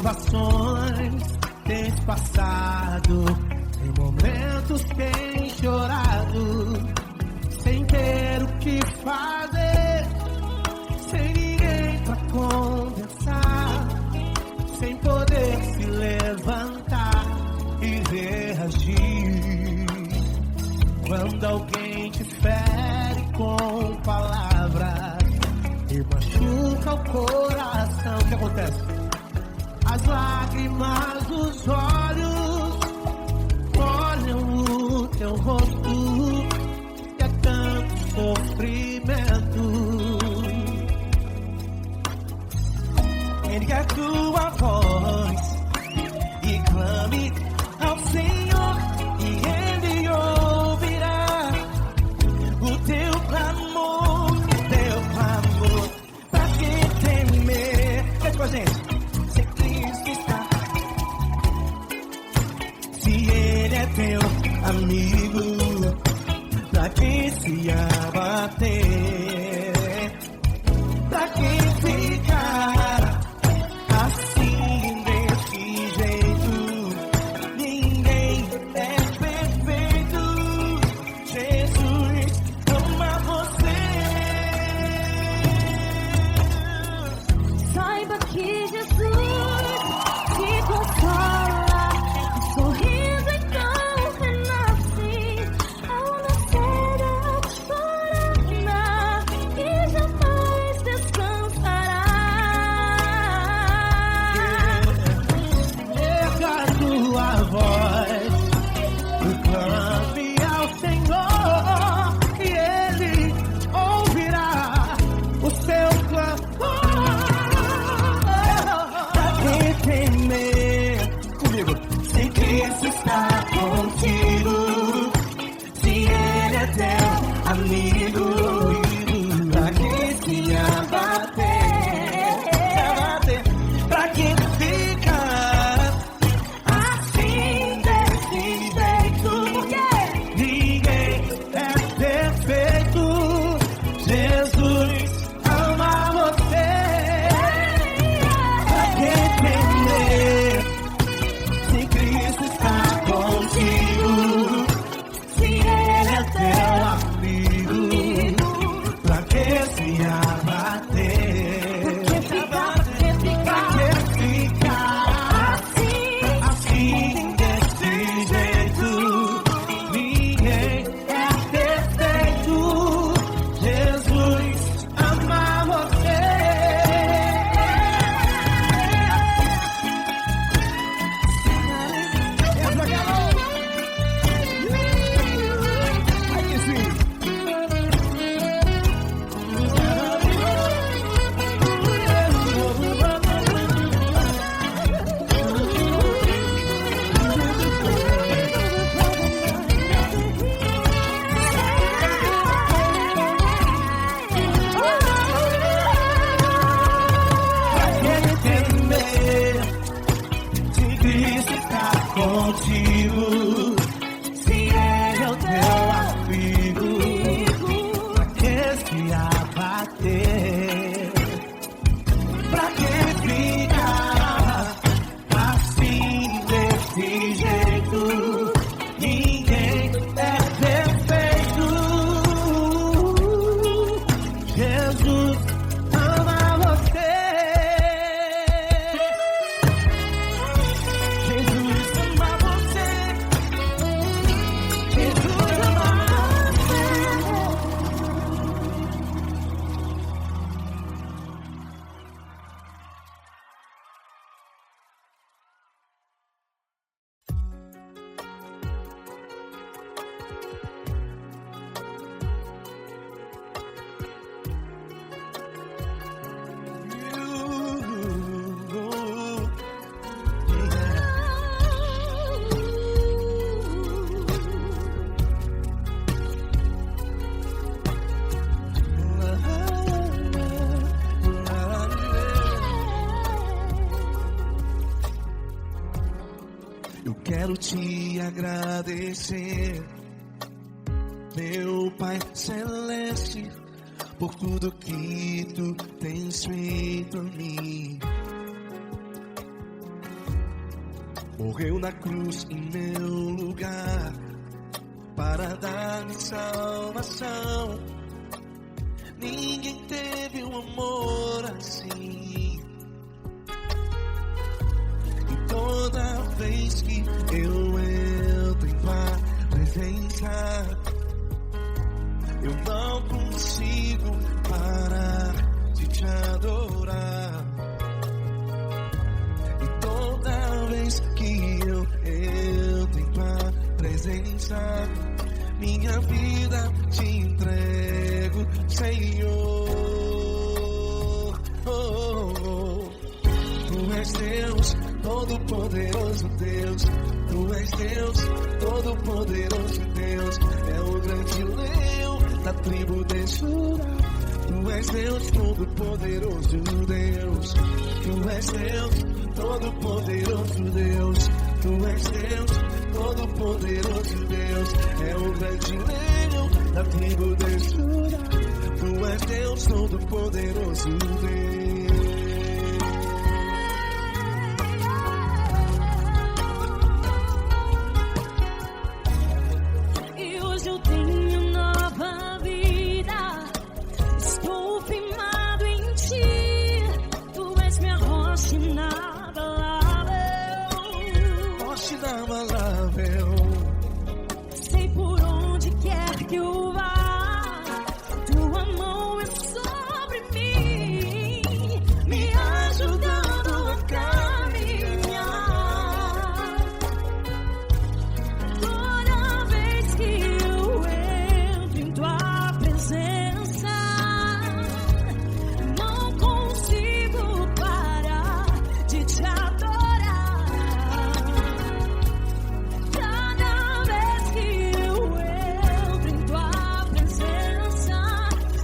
provações tens passado, em momentos tens chorado, sem ter o que fazer, sem ninguém pra conversar, sem poder se levantar e reagir. Quando alguém te fere com palavras e machuca o coração, o que acontece? As lágrimas dos olhos molham o teu rosto, e é tanto sofrimento. Ergue a tua voz e clame ao Senhor, e Ele ouvirá o teu clamor, pra que temer? Cante com a gente. Teu amigo, pra quem se abater, pra quem ficar assim desse jeito, ninguém é perfeito. Jesus ama você. Saiba que Jesus te consola. Amigo, pra quem se abater, pra quem ficar assim desse jeito, porque ninguém é perfeito. Jesus ama você. Pra quem temer, se Cristo está contigo, se Ele é teu amigo, pra que se abater? Pra que ficar assim desse jeito? Ninguém é perfeito. Jesus ama você. Aí sim. Contigo, se Ele é o teu amigo, pra que se abater? Pra que ficar assim desse jeito? Ninguém é perfeito. Jesus ama você. Jesus ama você. Jesus ama Eu quero te agradecer, meu Pai Celeste, por tudo que tu tens feito em mim. morreu na cruz em meu lugar para dar-me salvação. Ninguém teve um amor assim. E toda vez que eu entro em tua presença, eu não consigo parar de te adorar. E toda vez que eu entro em tua presença, minha vida te entrego, Senhor. Tu és Deus, Todo-Poderoso Deus. Tu és Deus, Todo-Poderoso Deus. É o grande leão da tribo de Judá. Tu és Deus, Todo-Poderoso Deus. Tu és Deus, Todo-Poderoso Deus. Tu és Deus, Todo-Poderoso Deus. É o grande leão da tribo de Judá. Tu és Deus, Todo-Poderoso Deus. E hoje eu tenho nova vida. Estou firmado em ti. Tu és minha rocha inabalável. Rocha inabalável. Sei por onde quer que eu vá, tua mão é sobre mim, me ajudando a caminhar. Toda vez que eu entro em tua presença, não consigo parar de te adorar. Cada vez que eu entro em tua presença,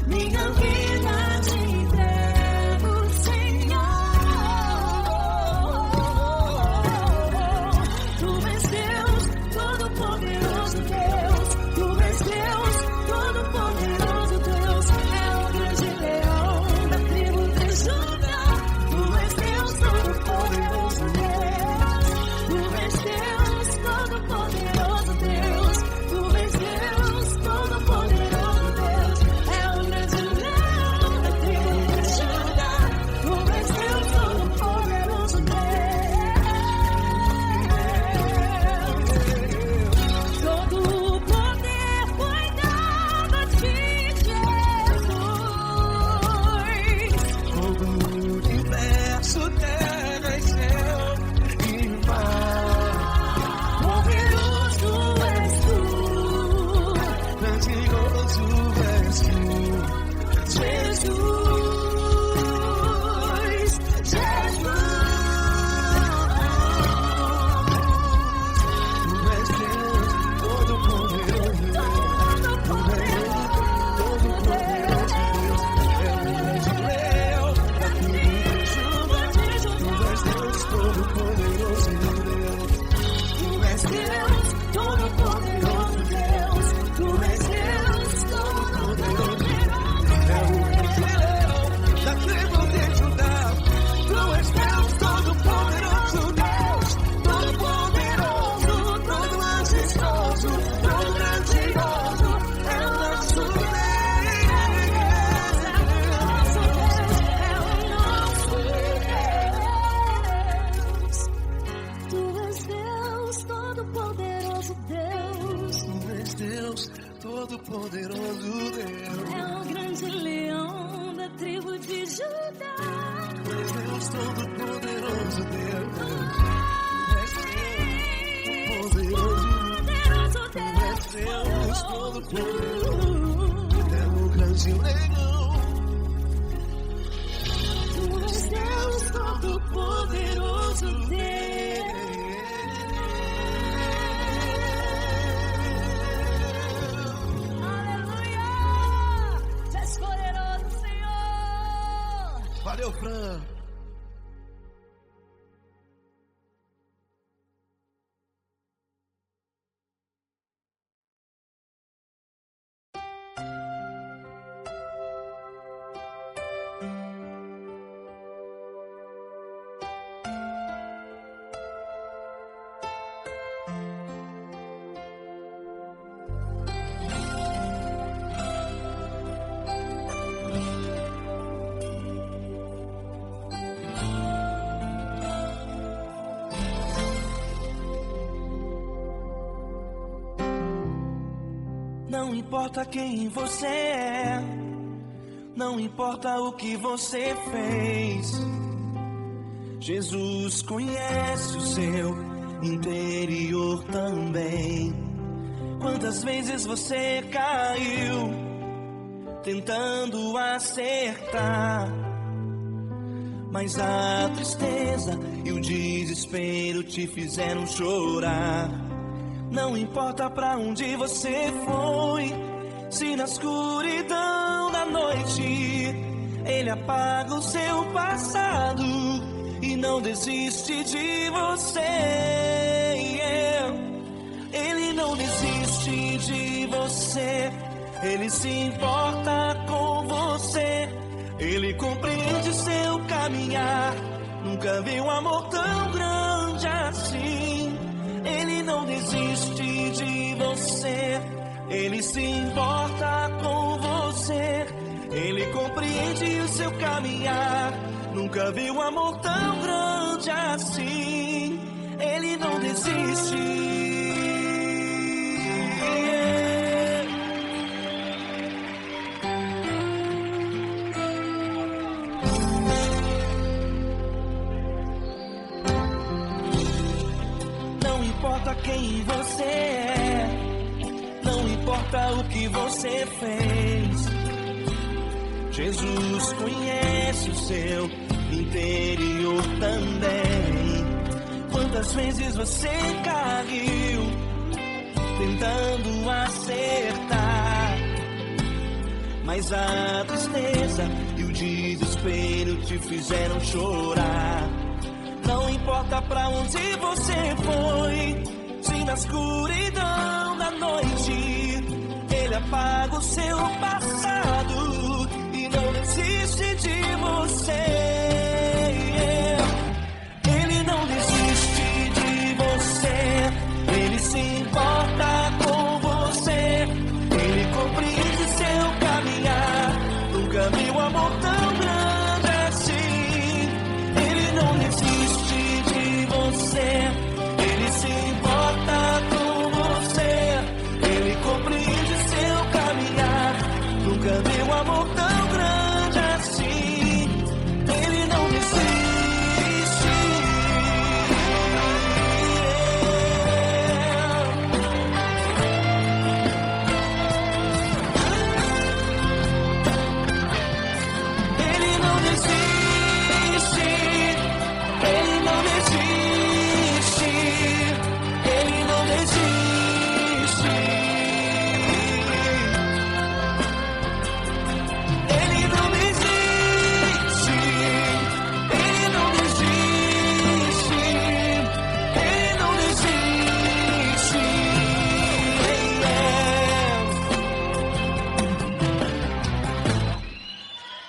minha vida te entrego, Senhor. Tu és Deus, Todo-Poderoso Deus. Tu és Deus, Todo-Poderoso Deus. É o grande leão da tribo de Judá. Tu és Deus, Todo-Poderoso Deus. Tu és Deus, Todo-Poderoso Deus. Tu és Deus, Todo-Poderoso Deus. É o grande leão da tribo de Judá. Tu és Deus, Todo-Poderoso Deus. Todo o poder foi dado a ti, Jesus. Todo o universo, terra e céu e mar. Poderoso és tu, Grandioso és tu, Jesus, Jesus. Tu és Deus, Todo-Poderoso Deus. Tu és Todo-Poderoso Deus. É o grande leão da tribo de Judá. Tu és Deus, Todo-Poderoso Deus. Tu és Deus, Todo-Poderoso Deus. Tu és Deus, Todo-Poderoso Deus. É o grande leão da tribo de Judá. Tu és Deus, Todo-Poderoso Deus. Todo-Poderoso, todo majestoso, todo grandioso. É o nosso Deus. Tu és Deus, Todo-Poderoso Deus. Tu és Deus, Todo-Poderoso Deus. É o grande leão da tribo de Judá. Tu és Deus, Todo-Poderoso Deus. Tu és Deus, Todo-Poderoso. É o grande leão. Tu és Deus, Todo-Poderoso Deus. Aleluia! Tu és poderoso, Senhor. Valeu, Fran. Não importa quem você é, não importa o que você fez, Jesus conhece o seu interior também. Quantas vezes você caiu tentando acertar, mas a tristeza e o desespero te fizeram chorar. Não importa pra onde você foi, se na escuridão da noite Ele apaga o seu passado e não desiste de você. Ele não desiste de você, Ele se importa com você, Ele compreende seu caminhar. Nunca vi um amor tão grande assim. Ele não desiste de você, Ele se importa com você, Ele compreende o seu caminhar. Nunca vi um amor tão grande assim. Ele não desiste. Não importa quem você é, não importa o que você fez, Jesus conhece o seu interior também. Quantas vezes você caiu tentando acertar, mas a tristeza e o desespero te fizeram chorar. Não importa pra onde você foi, se na escuridão da noite Ele apaga o seu passado e não desiste de você. Ele não desiste de você, Ele se importa com você, Ele compreende seu caminhar. Nunca vi um amor tão grande assim. Ele não desiste de você, Ele se importa com você, Ele compreende seu caminhar. Nunca vi um amor tão grande assim. Ele não desiste. Ele não desiste. Ele não desiste. Ele não desiste. Ele não desiste. Ele não desiste. Ele não desiste.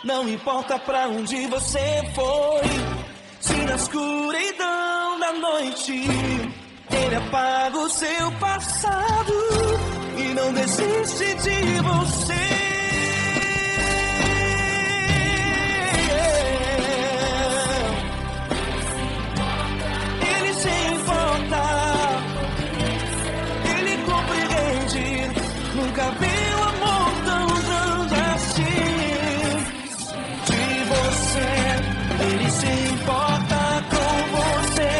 Não importa pra onde você foi, se na escuridão da noite Ele apaga o seu passado e não desiste de você. Ele se importa, Ele compreende. Nunca vi um amor tão grande assim. De você, Ele se importa com você,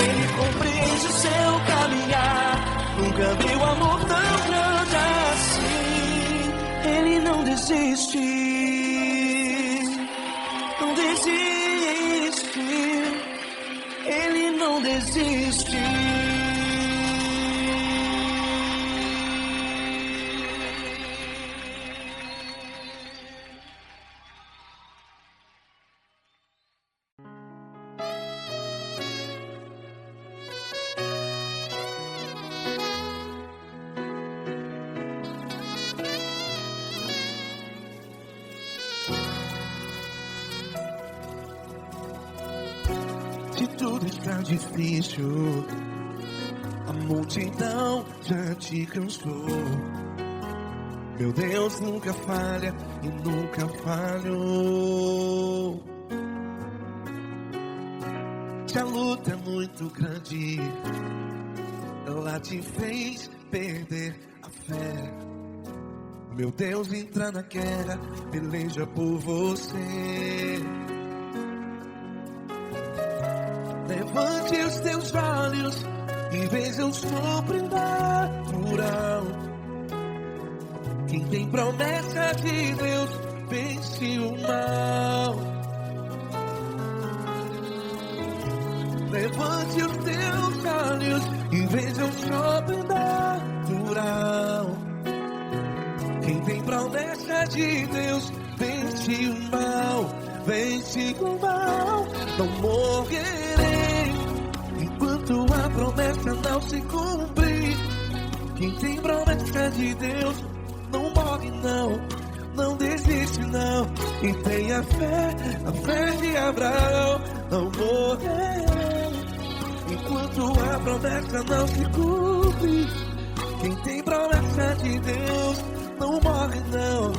Ele compreende o seu caminhar. Nunca vi um amor tão grande assim. Ele não desiste, não desiste, Ele não desiste. Se tudo está difícil, a multidão já te cansou. Meu Deus nunca falha e nunca falhou. Se a luta é muito grande, ela te fez perder a fé. Meu Deus entra na guerra, peleja por você. Levante os teus olhos e veja o sobrenatural. Quem tem promessa de Deus vence o mal. Levante os teus olhos e veja o sobrenatural. Quem tem promessa de Deus vence o mal, vence o mal. Não morrerei enquanto a promessa não se cumprir. Quem tem promessa de Deus não morre não, não desiste não. E tenha fé, a fé de Abraão. Não morrerei enquanto a promessa não se cumpre. Quem tem promessa de Deus não morre não,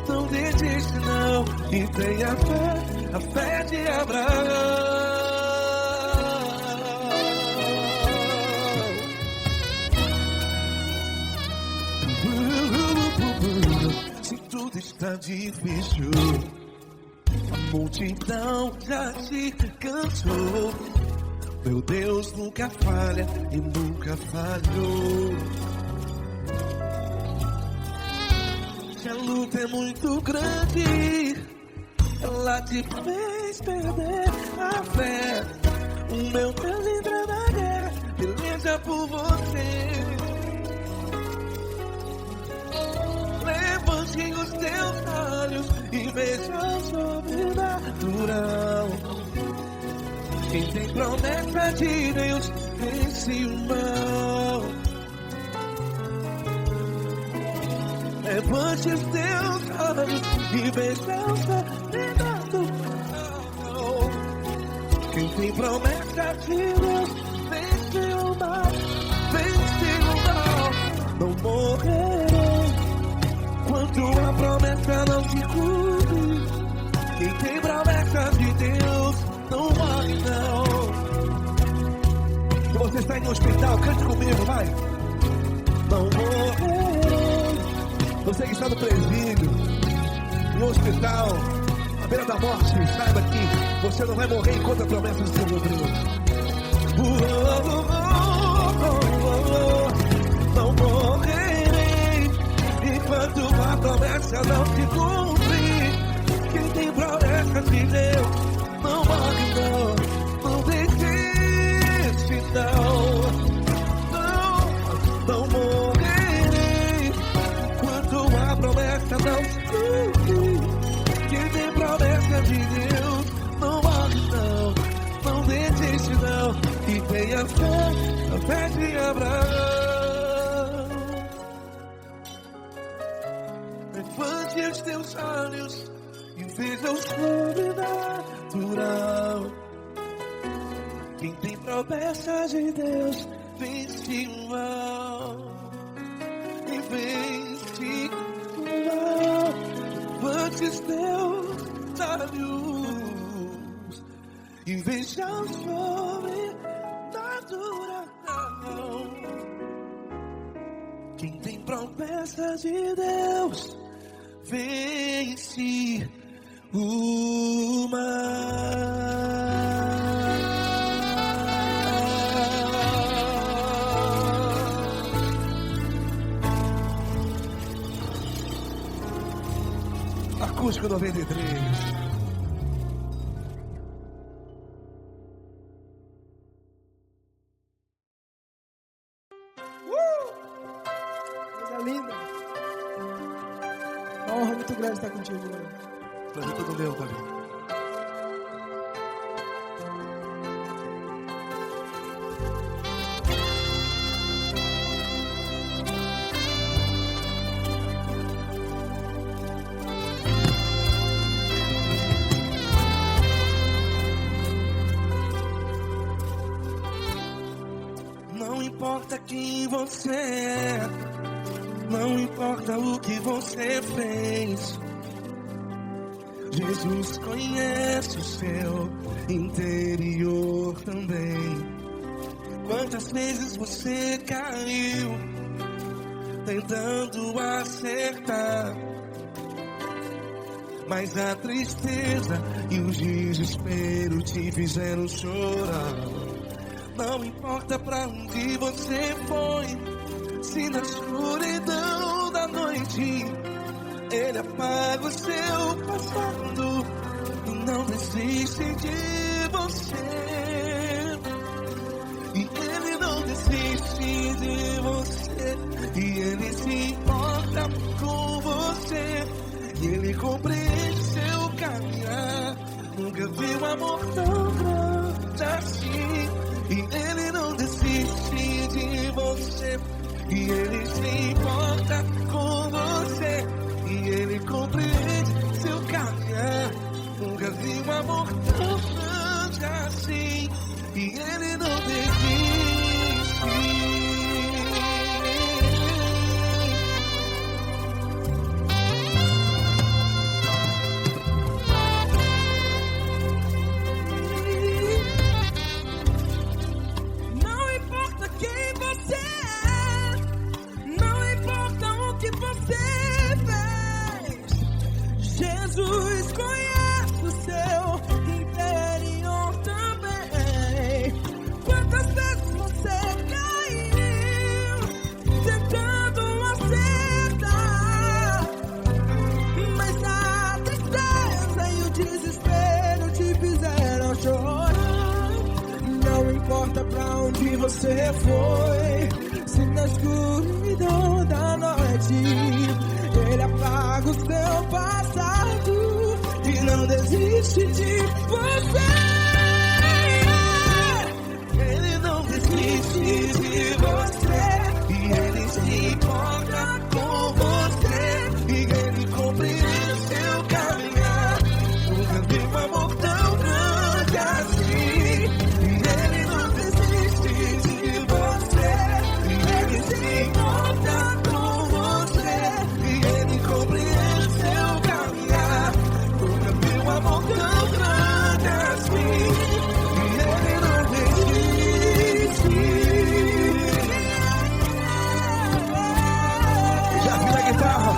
não desiste não. E tenha fé, a fé de Abraão. Se tudo está difícil, a multidão já te cansou. Meu Deus nunca falha e nunca falhou. Se a luta é muito grande, ela te fez perder a fé. O meu Deus entra na guerra, peleja por você. Levante os teus olhos e veja o sobrenatural. Quem tem promessa de Deus vence o mal. Levante os teus olhos e veja o sobrenatural. Quem tem promessa de Deus vence o mal, vence o mal. Não morrerei enquanto a promessa não se cumpre. Quem tem promessa de Deus não morre não. Se você está em um hospital, cante comigo, vai. Não morrerei. Você que está no presídio, em um hospital, à beira da morte, saiba que você não vai morrer enquanto a promessa não se cumprir. Não morrerei enquanto a promessa não se cumprir. Quem tem promessa de Deus não morre não, não desiste não. Não morrerei enquanto a promessa não se cumprir. Quem tem promessa de Deus não morre não, não desiste não. E tenha fé, a fé de Abraão. Levante os teus olhos e veja o sobrenatural. Quem tem promessa de Deus vence o mal, e vence o mal. Levante os teus olhos e veja o sobrenatural. Quem tem promessa de Deus vence o mal. Acústico 93. Coisa linda. Uma honra muito grande estar contigo, Lord. Prazer todo meu, Davi. Não importa quem você é, não importa o que você fez, Jesus conhece o seu interior também. Quantas vezes você caiu, tentando acertar. Mas a tristeza e o desespero te fizeram chorar. Não importa pra onde você foi, se na escuridão da noite Ele apaga o seu passado e não desiste de você. E Ele não desiste de você, e Ele se importa com você, e Ele compreende seu caminhar. Nunca vi um amor tão grande assim. E Ele não desiste de você, e Ele se importa com você, e Ele compreende seu caminhar. Nunca vi um amor tão grande assim. E Ele não desiste. Jesus conhece o seu interior também. Quantas vezes você caiu tentando acertar, mas a tristeza e o desespero te fizeram chorar. Não importa pra onde você foi, se na escuridão da noite Ele apaga o seu passado e não desiste de você. Ele não desiste de você, e Ele se importa com você, e Ele compreende seu caminhar. Nunca vi um amor tão grande assim. E Ele não desiste de você, e Ele se importa com você, e Ele compreende seu caminhar. Nunca vi um amor tão grande assim. E Ele não desiste. Já vi a guitarra.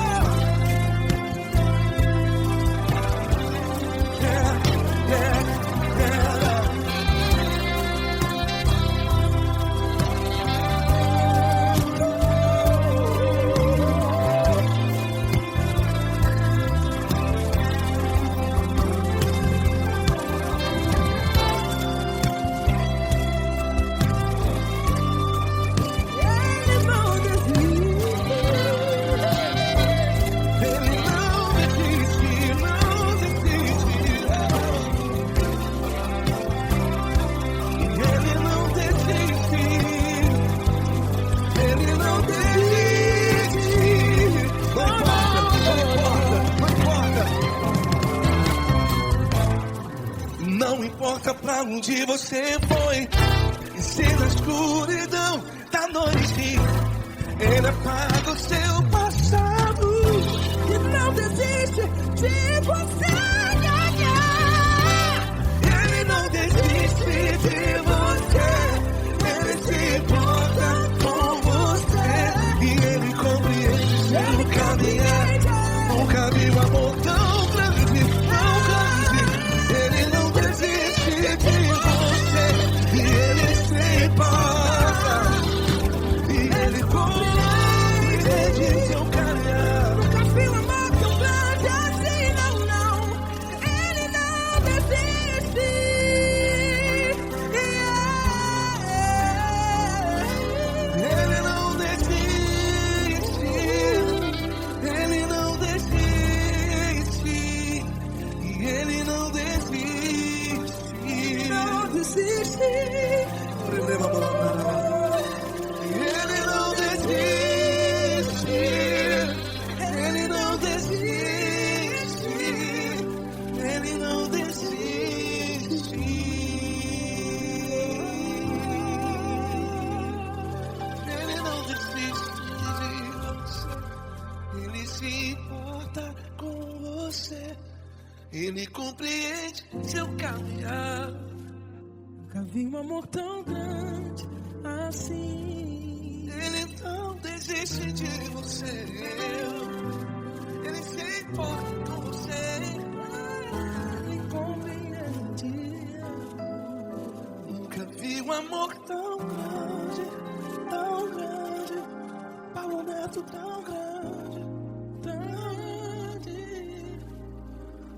Não importa pra onde você foi, e se na escuridão da noite Ele apaga o seu passado e não desiste de você. Ele não desiste de você, Ele se importa com você, e Ele compreende seu caminhar. Nunca vi um amor tão grande, tão grande. Ele não desiste de você, e Ele se importa, e Ele compreende seu caminhar. Nunca vi um amor tão grande assim, não, não. Ele não desiste. Ele não desiste. Ele não desiste. E Ele não desiste. Não desiste. Ele não desiste. Ele não desiste. Ele não desiste. Ele não desiste de você. Ele se importa com você. Ele compreende seu caminhar. Nunca vi um amor tão grande assim. Ele não desiste. desiste de você. Ele se importa com você. Me compreende. Nunca vi um amor tão grande, Para um momento tão grande,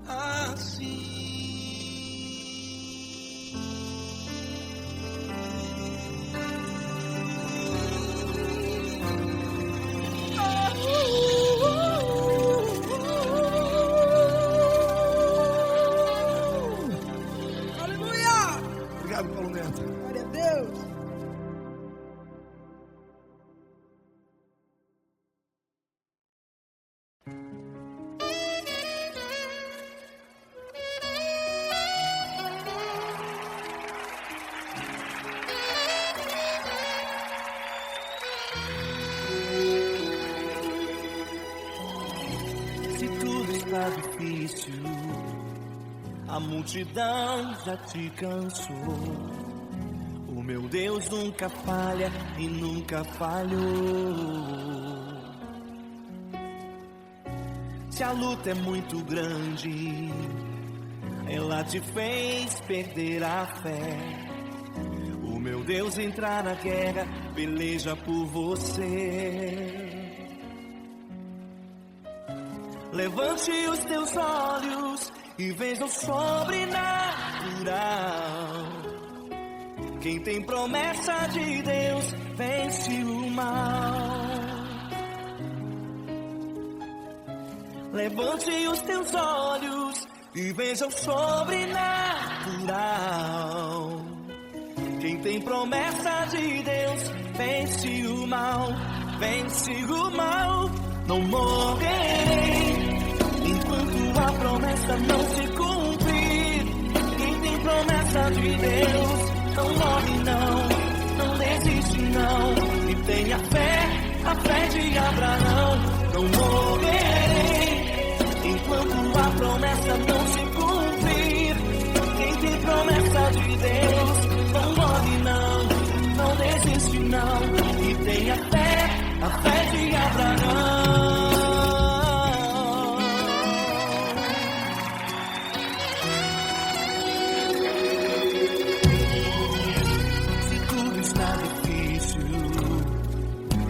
assim. Aleluia! Obrigado, Paulo Neto. Glória a Deus! Se tudo está difícil, a multidão já te cansou. O meu Deus nunca falha e nunca falhou. Se a luta é muito grande, ela te fez perder a fé. O meu Deus entrar na guerra, peleja por você. Levante os teus olhos e veja o sobrenatural. Quem tem promessa de Deus vence o mal. Levante os teus olhos e veja o sobrenatural. Quem tem promessa de Deus vence o mal, vence o mal. Não morrerei enquanto a promessa não se cumprir. Quem tem promessa de Deus não morre não desiste não. E tenha fé, a fé de Abraão. Não morrerei enquanto a promessa não se cumprir. Quem tem promessa de Deus não morre não desiste não. E tenha fé, a fé de Abraão. Se tudo está difícil,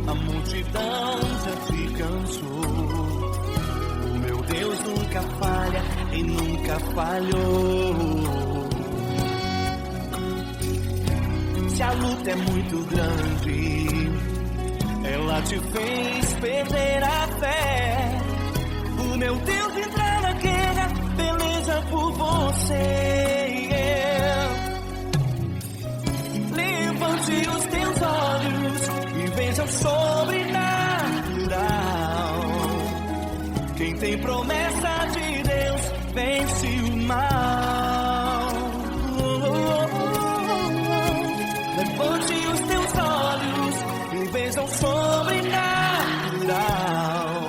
a multidão já te cansou. O meu Deus nunca falha e nunca falhou. Se a luta é muito grande, ela te fez perder a fé. O meu Deus entrar na guerra, peleja por você. Levante os teus olhos e veja o sobrenatural. Quem tem promessa de Deus vence o mal. Levante os teus olhos e veja o sobrenatural.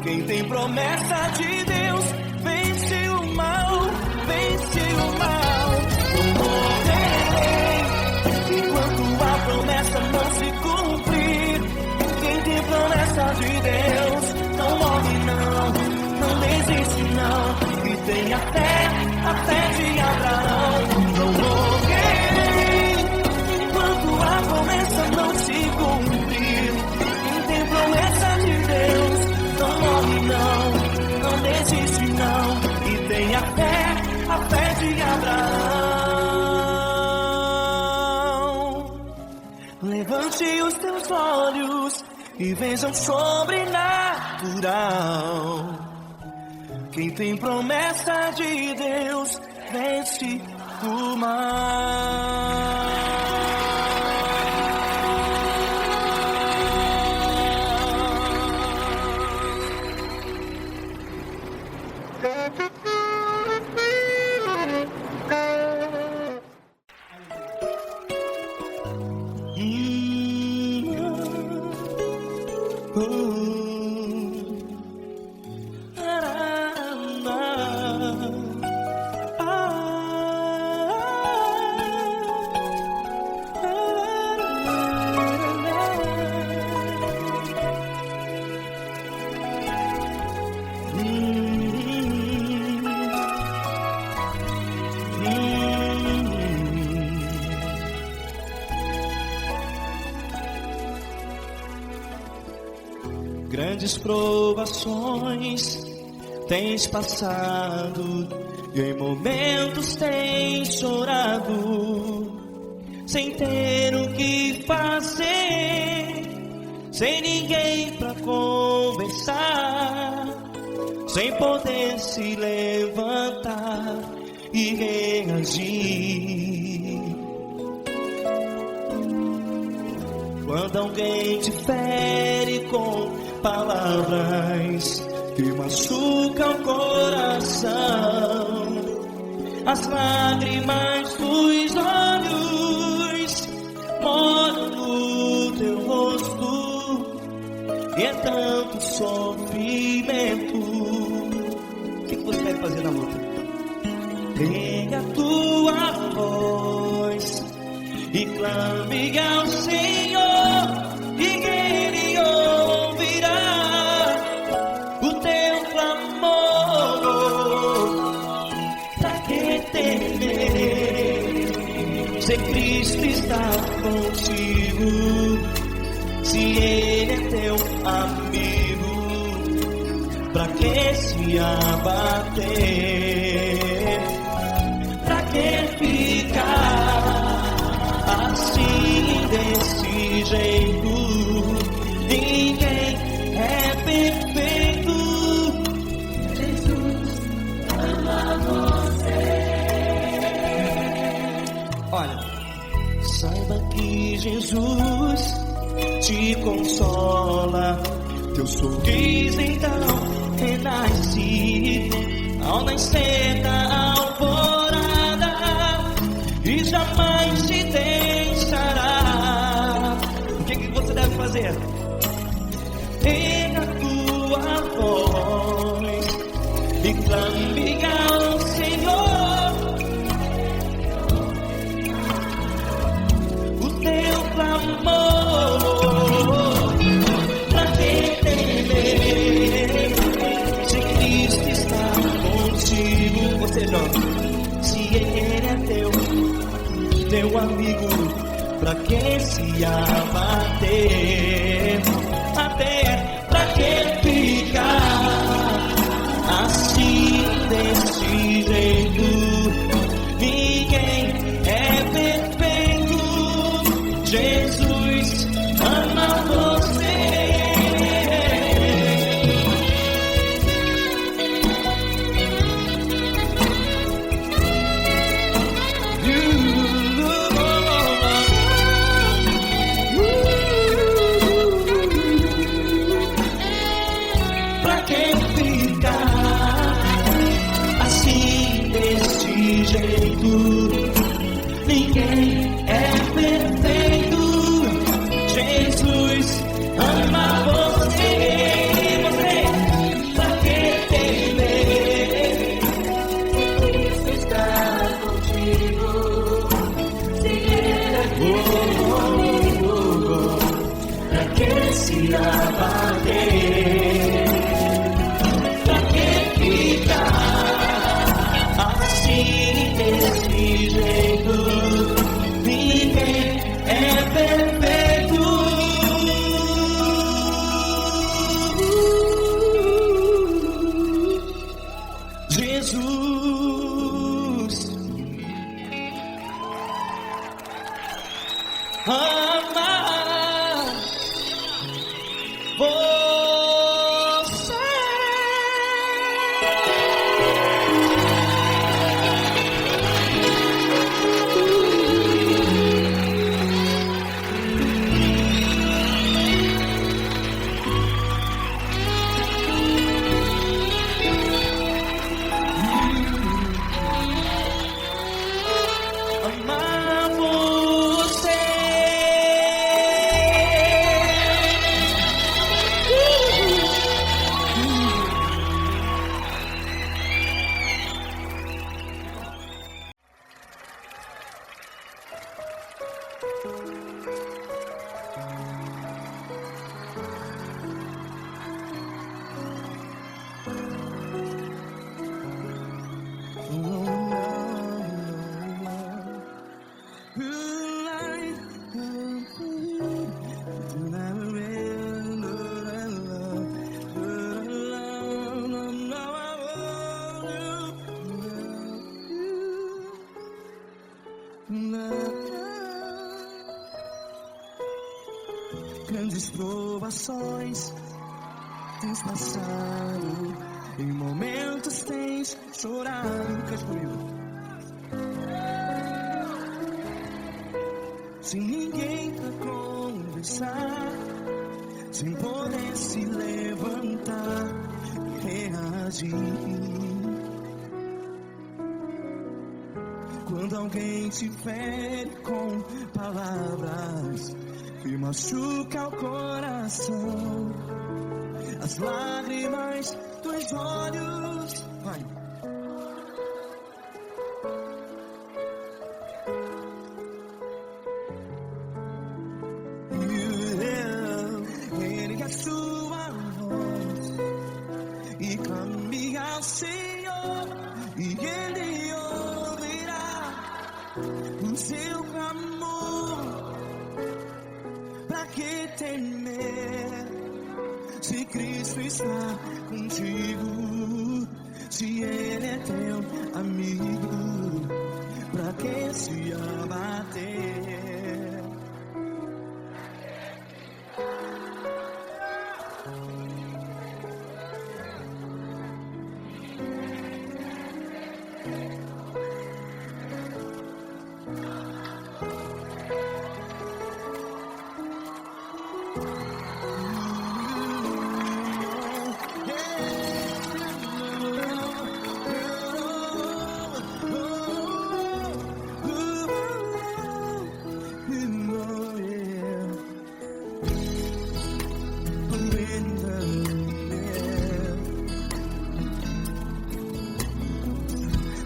Quem tem promessa de Deus vence o mal, vence o mal. Não morrerei enquanto a promessa não se cumprir. Quem tem promessa de Deus não morre não desiste não. E tenha fé, a fé de Abraão. Não morrerei enquanto a promessa não se cumprir. Quem tem promessa de Deus não morre não desiste não. E tenha fé, a fé de Abraão. Levante os teus olhos e veja o sobrenatural. Quem tem promessa de Deus vence o mal. grandes provações tens passado, e em momentos tens chorado, sem ter o que fazer, sem ninguém pra conversar, sem poder se levantar e reagir. Quando alguém te fere com palavras que machucam o coração, as lágrimas dos olhos molham no teu rosto, e é tanto sofrimento. O que você vai fazer na luta? Pega a tua voz e clame ao Senhor, e Ele ouvirá o teu clamor. Pra que temer, se Cristo está contigo, se Ele é teu amigo? Pra que se abater? Pra que ficar assim, desse jeito? Ninguém é perfeito. Jesus ama você. Olha, saiba que Jesus te consola, teu sorriso então renasce ao nascer da alvorada, e jamais te deixará. O que você deve fazer? Pega a tua voz e clame ao Senhor, o teu clamor. Pra que temer, se Cristo está contigo? Você joga. Se Ele é teu amigo, pra que se abater? Até pra que ficar assim, desse jeito? Ninguém é perfeito. Jesus ama você. Ninguém é perfeito. Jesus ama você. Você, pra que temer? Cristo está contigo. Se Ele é teu amigo, pra que se abater? Pra que ficar assim, desse jeito? Ninguém é perfeito. Jesus ama você. Grandes provações tens passado, em momentos tens chorado. Cante comigo. Sem ninguém pra conversar, sem poder se levantar e reagir. Quando alguém te fere com palavras que machuca o coração, as lágrimas dos olhos, vai. Ergue a sua voz e clame ao Senhor, e Ele ouvirá o seu clamor. Pra que temer, se Cristo está contigo? Se Ele é teu amigo, pra que se abater?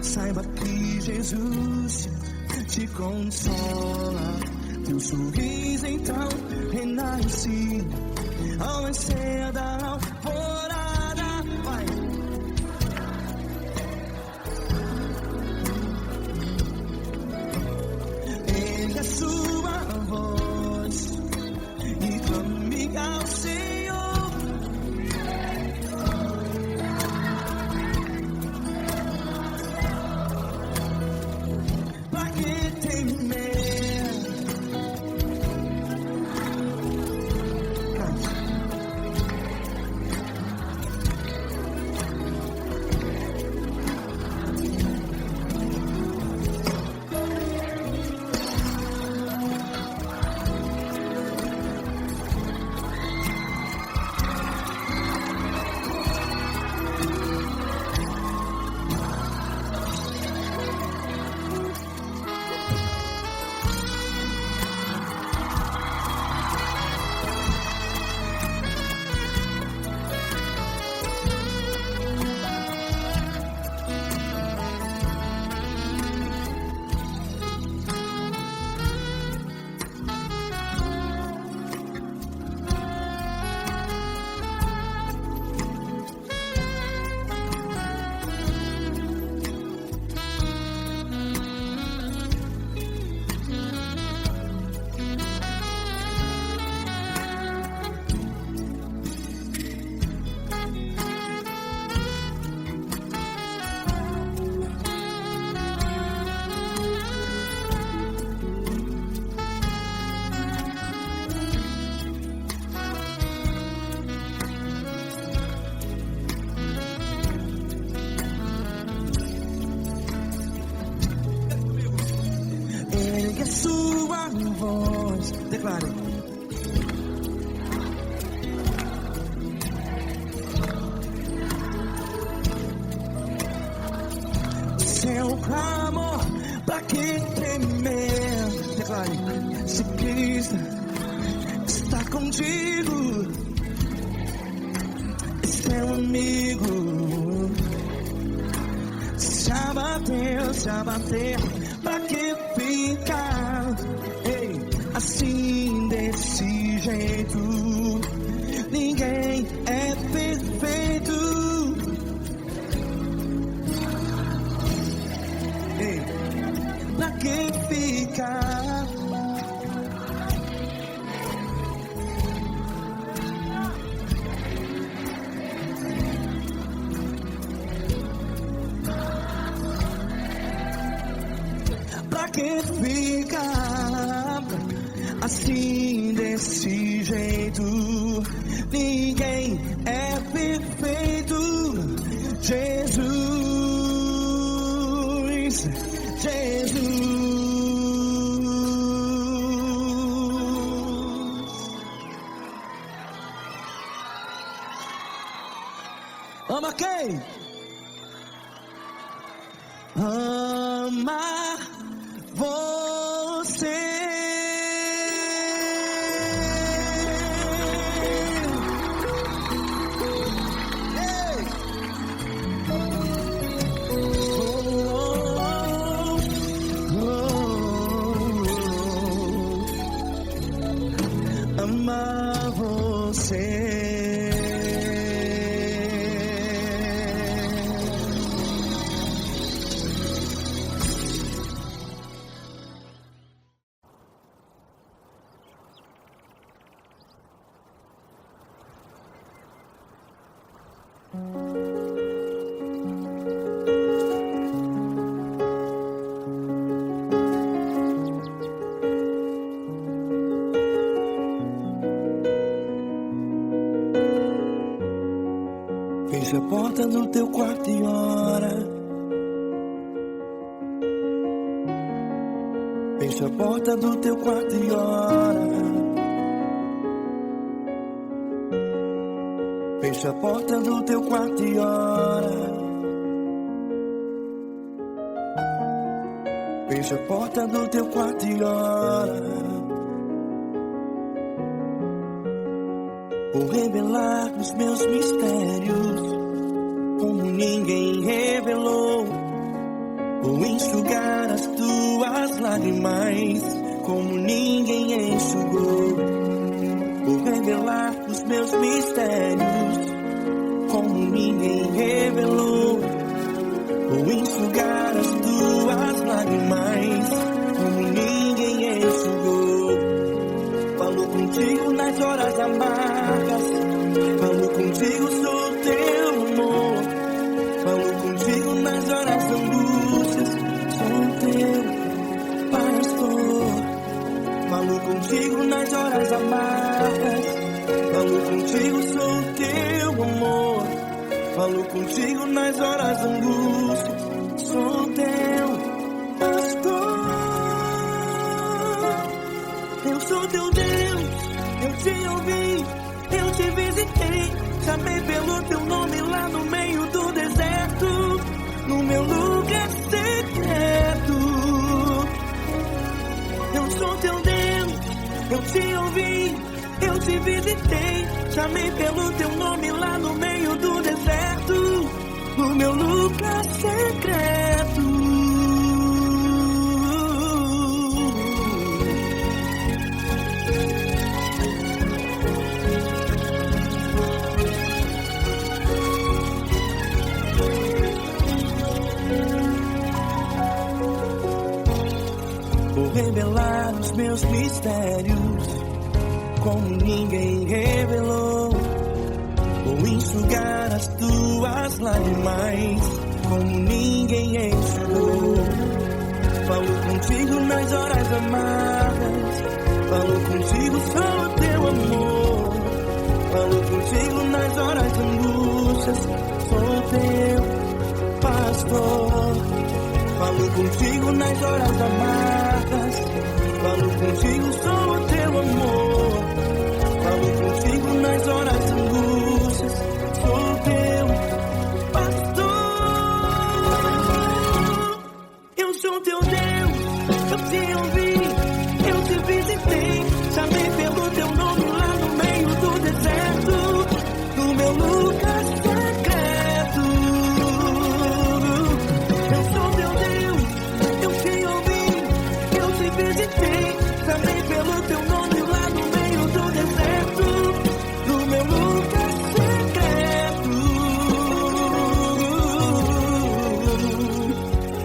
Saiba que Jesus te consola, teu sorriso então renasce ao nascer da alvorada. Vai. Ergue a sua voz e clame ao Senhor. Ergue a sua voz, declare. Seu clamor, pra que temer? Declare. Se Cristo está contigo, seu amigo, se abater, pra que ficar, ei, assim desse jeito? Ninguém é perfeito. Ei, pra que ficar? Pra que ficar assim desse jeito. Ninguém é perfeito. Jesus, Jesus. Ama quem? Ama você. Ei! Ama você. Fecha a porta do teu quarto e ora. Fecha a porta do teu quarto e ora. Fecha a porta do teu quarto e ora. Fecha a porta do teu quarto e ora. Vou revelar os meus mistérios como ninguém revelou. Vou enxugar as tuas lágrimas como ninguém enxugou. Vou revelar os meus mistérios como ninguém revelou. Vou enxugar as tuas lágrimas como ninguém enxugou. Falo contigo nas horas amargas, falo contigo, sou teu amor. Falo contigo nas horas de angústias, sou teu pastor. Falo contigo nas horas amargas, falo contigo, sou teu amor. Falo contigo nas horas de angústia, sou teu pastor. Eu sou teu Deus, eu te ouvi, eu te visitei. Chamei pelo teu nome lá no meio do deserto, no meu lugar secreto. Eu sou teu Deus, eu te ouvi, eu te visitei. Chamei pelo teu nome lá no meio do deserto, no meu lugar secreto. Vou revelar os meus mistérios como ninguém revelou. Vou enxugar as tuas lágrimas como ninguém enxugou. Falo contigo nas horas amargas, falo contigo, sou teu amor. Falo contigo nas horas de angústias, sou teu pastor. Falo contigo nas horas amargas, falo contigo, sou teu amor. Falo contigo nas horas de angústias, sou teu pastor. Eu sou teu Deus, eu te ouvi, eu te visitei. Chamei pelo teu nome lá no meio do deserto, no meu lugar secreto. Eu sou teu Deus, eu te ouvi, eu te visitei. Chamei pelo teu nome lá no meio do deserto, no meu lugar secreto.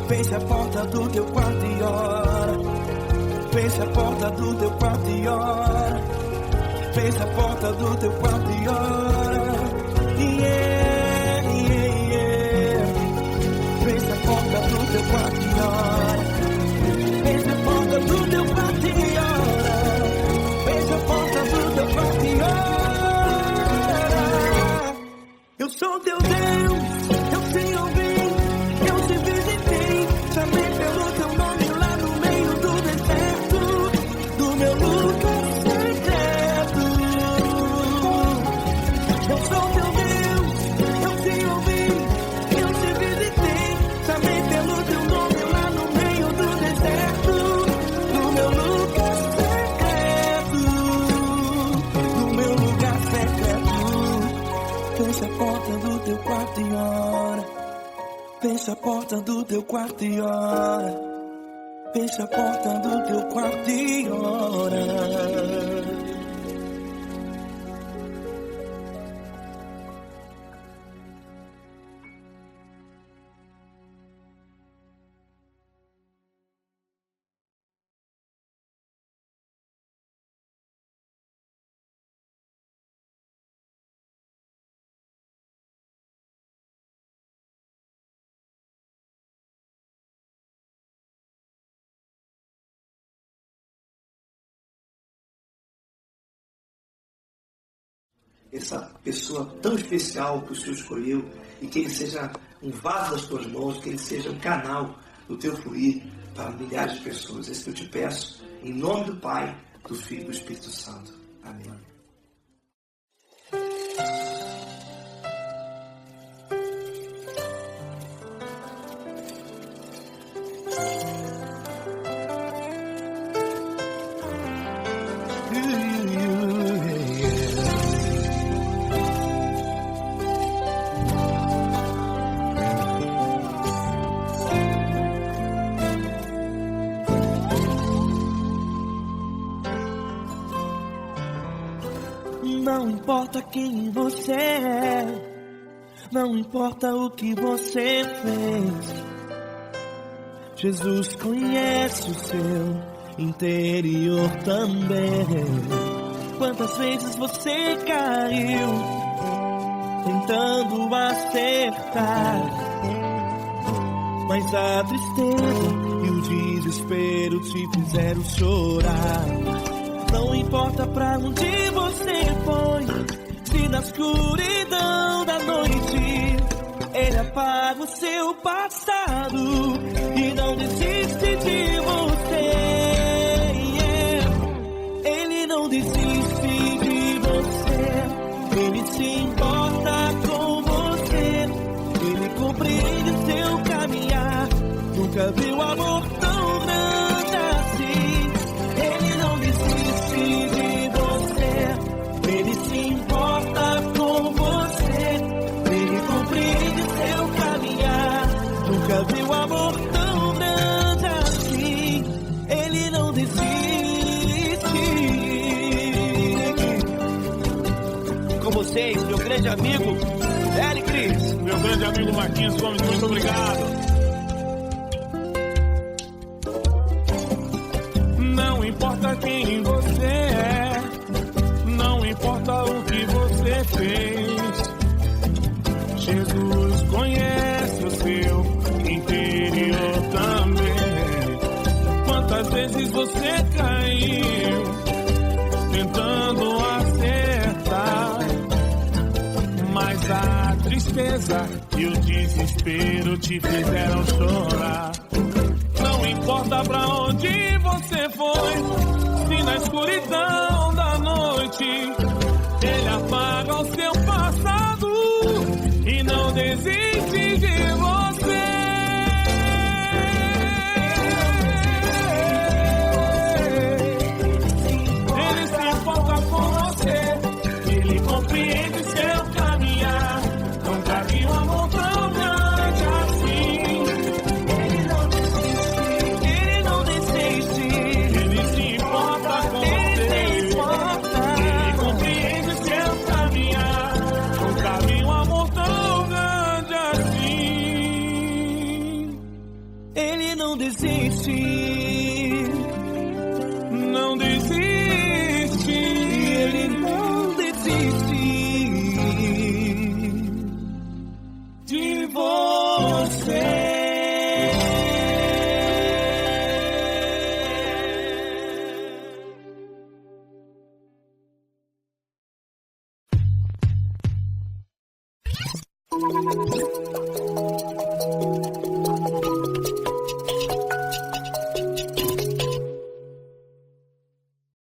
Fecha a porta do teu quarto e ora. Fecha a porta do teu quarto e ora. Fecha a porta do teu quarto e ora. Yeah, yeah, yeah. Fecha a porta do teu quarto e ora. Fecha a porta porta do teu quarto e ora. Fecha a porta do teu quarto e ora. Essa pessoa tão especial que o Senhor escolheu, e que ele seja um vaso das tuas mãos, que ele seja um canal do teu fluir para milhares de pessoas. É isso que eu te peço, em nome do Pai, do Filho e do Espírito Santo. Amém. Não importa quem você é, não importa o que você fez, Jesus conhece o seu interior também. Quantas vezes você caiu tentando acertar, mas a tristeza e o desespero te fizeram chorar. Não importa pra onde você foi, se na escuridão da noite Ele apaga o seu passado e não desiste de você. Ele não desiste de você, Ele se importa com você, Ele compreende seu caminhar. Nunca viu amor tão grande assim. Ele não desiste de você, Ele se importa com você, Ele compreende seu caminhar. Nunca viu amor tão grande assim. Ele não desiste. Com vocês, meu grande amigo Eli Cris. Meu grande amigo Marquinhos Gomes, muito obrigado. Não importa quem você é, não importa o que você fez, Jesus conhece o seu interior também. Quantas vezes você caiu tentando acertar, mas a tristeza e o desespero te fizeram chorar. Não importa pra onde você foi, se na escuridão da noite Ele apaga o seu passado e não desiste de você. Ele se importa com você, Ele compreende seu caminhar. Nunca vi um amor tão grande assim. Ele não desiste, Ele se importa com você, Ele compreende seu caminhar. Nunca vi um amor tão grande assim. Ele não desiste, Não desiste, Ele não desiste de você.